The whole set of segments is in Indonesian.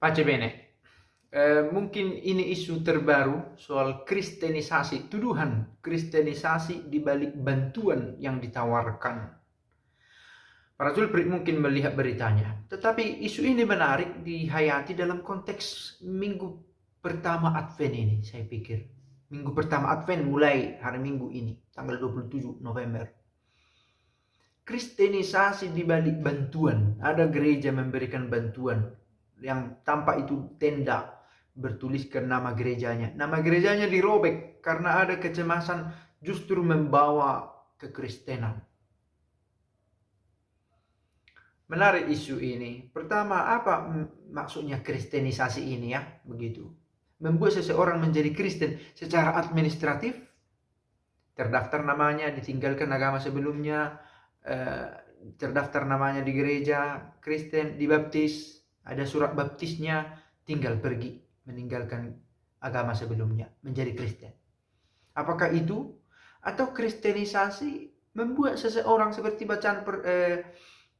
Pace bene. Mungkin ini isu terbaru soal kristenisasi, tuduhan kristenisasi di balik bantuan yang ditawarkan. Para julprit mungkin melihat beritanya, tetapi isu ini menarik dihayati dalam konteks minggu pertama Advent ini, saya pikir. Minggu pertama Advent mulai hari Minggu ini, tanggal 27 November. Kristenisasi di balik bantuan. Ada gereja memberikan bantuan yang tampak itu tenda bertuliskan nama gerejanya. Nama gerejanya dirobek karena ada kecemasan justru membawa kekristenan. Menarik isu ini. Pertama, apa maksudnya kristenisasi ini ya? Begitu. Membuat seseorang menjadi Kristen secara administratif, terdaftar namanya, ditinggalkan agama sebelumnya, terdaftar namanya di gereja Kristen, dibaptis, ada surat baptisnya, tinggal pergi, meninggalkan agama sebelumnya, menjadi Kristen. Apakah itu? Atau kristenisasi membuat seseorang seperti bacaan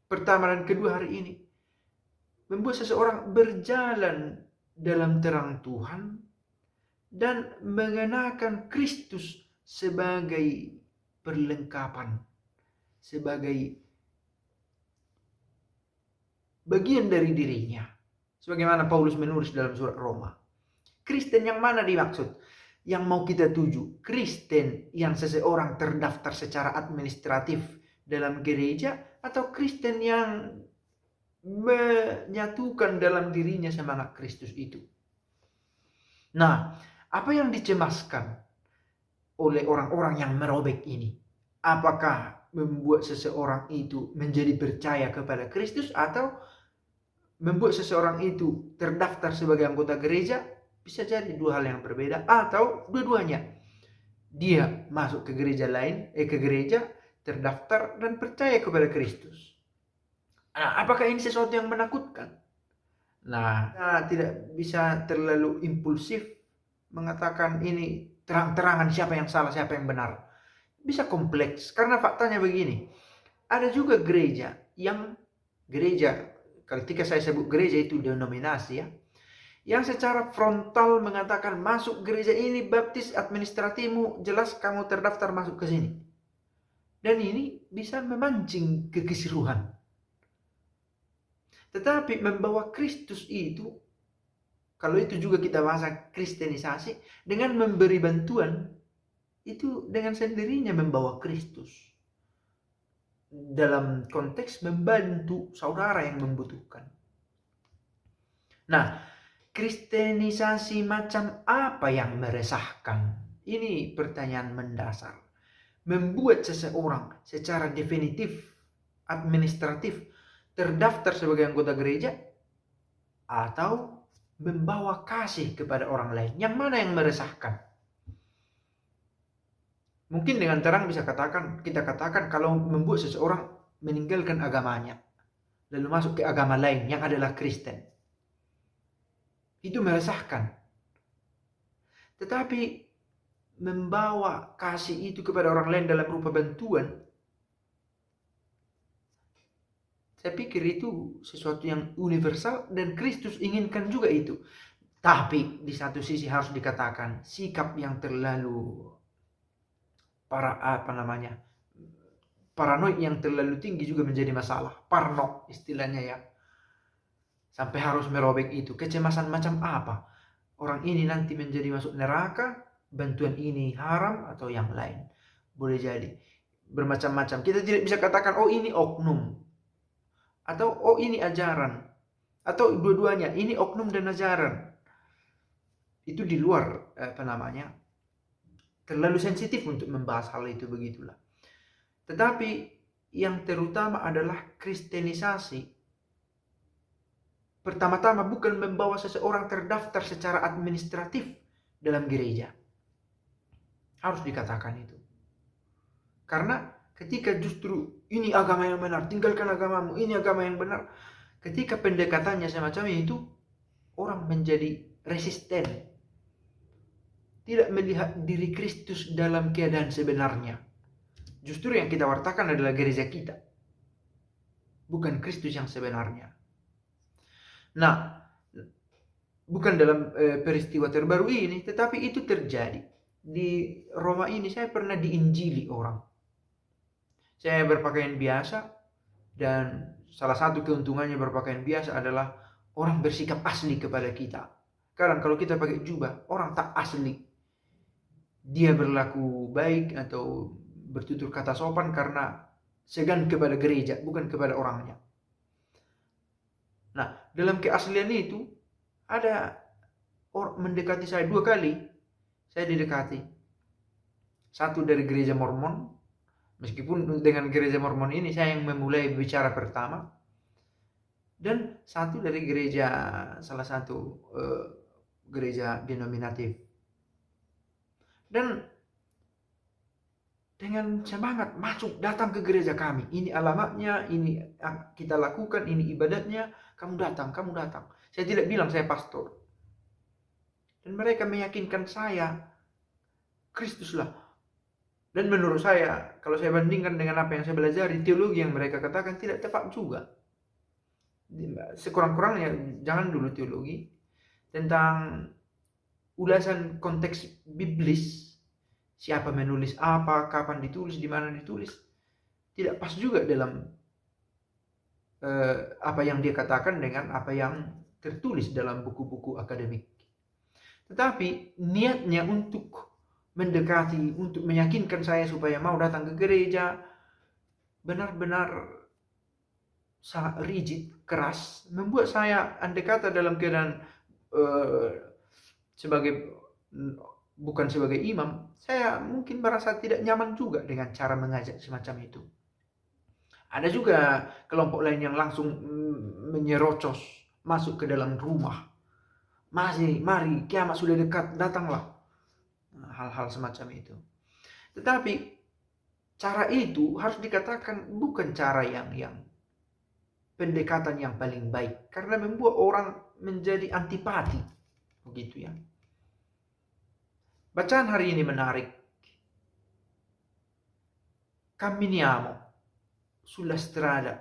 pertama dan kedua hari ini, membuat seseorang berjalan dalam terang Tuhan dan mengenakan Kristus sebagai perlengkapan, sebagai bagian dari dirinya. Sebagaimana Paulus menulis dalam surat Roma. Kristen yang mana dimaksud? Yang mau kita tuju? Kristen yang seseorang terdaftar secara administratif dalam gereja, atau Kristen yang menyatukan dalam dirinya semangat Kristus itu? Nah, apa yang dicemaskan oleh orang-orang yang merobek ini? Apakah membuat seseorang itu menjadi percaya kepada Kristus, atau membuat seseorang itu terdaftar sebagai anggota gereja? Bisa jadi dua hal yang berbeda, atau dua-duanya. Dia masuk ke gereja lain, ke gereja, terdaftar dan percaya kepada Kristus. Nah, apakah ini sesuatu yang menakutkan? Nah, kita tidak bisa terlalu impulsif mengatakan ini terang-terangan siapa yang salah, siapa yang benar. Bisa kompleks, karena faktanya begini. Ada juga gereja, ketika saya sebut gereja itu denominasi ya, yang secara frontal mengatakan masuk gereja ini baptis administratifmu, jelas kamu terdaftar masuk ke sini. Dan ini bisa memancing kekisruhan. Tetapi membawa Kristus itu, kalau itu juga kita bahasa kristenisasi, dengan memberi bantuan, itu dengan sendirinya membawa Kristus. Dalam konteks membantu saudara yang membutuhkan. Nah, kristenisasi macam apa yang meresahkan? Ini pertanyaan mendasar. Membuat seseorang secara definitif, administratif, terdaftar sebagai anggota gereja, atau membawa kasih kepada orang lain. Yang mana yang meresahkan? Mungkin dengan terang bisa kita katakan kalau membuat seseorang meninggalkan agamanya, lalu masuk ke agama lain yang adalah Kristen. Itu meresahkan. Tetapi membawa kasih itu kepada orang lain dalam rupa bantuan, saya pikir itu sesuatu yang universal dan Kristus inginkan juga itu. Tapi di satu sisi harus dikatakan sikap yang terlalu paranoid yang terlalu tinggi juga menjadi masalah. Parno istilahnya ya. Sampai harus merobek itu. Kecemasan macam apa? Orang ini nanti menjadi masuk neraka, bantuan ini haram atau yang lain. Boleh jadi bermacam-macam. Kita tidak bisa katakan oh ini oknum, atau oh ini ajaran, atau dua-duanya, ini oknum dan ajaran. Itu di luar terlalu sensitif untuk membahas hal itu, begitulah. Tetapi yang terutama adalah kristenisasi. Pertama-tama bukan membawa seseorang terdaftar secara administratif dalam gereja. Harus dikatakan itu. Karena ketika justru ini agama yang benar, tinggalkan agamamu, ini agama yang benar. Ketika pendekatannya semacam itu, orang menjadi resisten. Tidak melihat diri Kristus dalam keadaan sebenarnya. Justru yang kita wartakan adalah gereja kita. Bukan Kristus yang sebenarnya. Nah, bukan dalam peristiwa terbaru ini, tetapi itu terjadi. Di Roma ini saya pernah diinjili orang. Saya berpakaian biasa, dan salah satu keuntungannya berpakaian biasa adalah orang bersikap asli kepada kita. Kadang kalau kita pakai jubah, orang tak asli. Dia berlaku baik atau bertutur kata sopan karena segan kepada gereja, bukan kepada orangnya. Nah, dalam keaslian itu ada orang mendekati saya 2 kali. Saya didekati. Satu dari gereja Mormon, meskipun dengan gereja Mormon ini saya yang memulai bicara pertama. Dan satu dari gereja, salah satu gereja denominatif. Dan dengan semangat masuk, datang ke gereja kami. Ini alamatnya, ini kita lakukan, ini ibadatnya. Kamu datang, kamu datang. Saya tidak bilang saya pastor. Dan mereka meyakinkan saya, Kristuslah. Dan menurut saya, kalau saya bandingkan dengan apa yang saya pelajari, teologi yang mereka katakan tidak tepat juga. Sekurang-kurangnya, jangan dulu teologi. Tentang ulasan konteks biblis, siapa menulis apa, kapan ditulis, di mana ditulis, tidak pas juga dalam apa yang dia katakan dengan apa yang tertulis dalam buku-buku akademik. Tetapi niatnya untuk mendekati, untuk meyakinkan saya supaya mau datang ke gereja, benar-benar sangat rigid, keras, membuat saya andai kata dalam keadaan bukan sebagai imam, saya mungkin merasa tidak nyaman juga dengan cara mengajak semacam itu. Ada juga kelompok lain yang langsung menyerocos masuk ke dalam rumah. Mari, kiamat sudah dekat, datanglah. Hal-hal semacam itu. Tetapi cara itu harus dikatakan bukan cara yang pendekatan yang paling baik, karena membuat orang menjadi antipati. Begitu ya. Bacaan hari ini menarik. Camminiamo sulla strada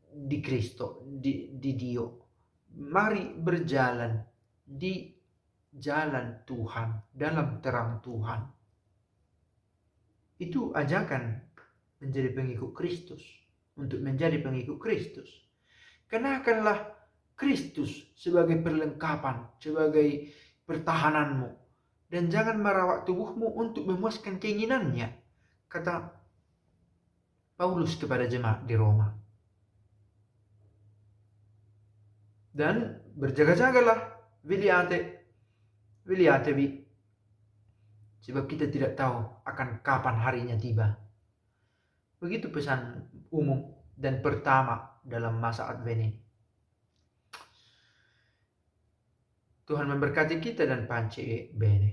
di Cristo, di Dio. Mari berjalan di jalan Tuhan, dalam terang Tuhan. Itu ajakan menjadi pengikut Kristus, untuk menjadi pengikut Kristus. Kenakanlah Kristus sebagai perlengkapan, sebagai pertahananmu, dan jangan merawat tubuhmu untuk memuaskan keinginannya, kata Paulus kepada jemaat di Roma. Dan berjaga-jagalah, Viliatevi, sebab kita tidak tahu akan kapan harinya tiba. Begitu pesan umum dan pertama dalam masa Advent ini. Tuhan memberkati kita dan panci bene.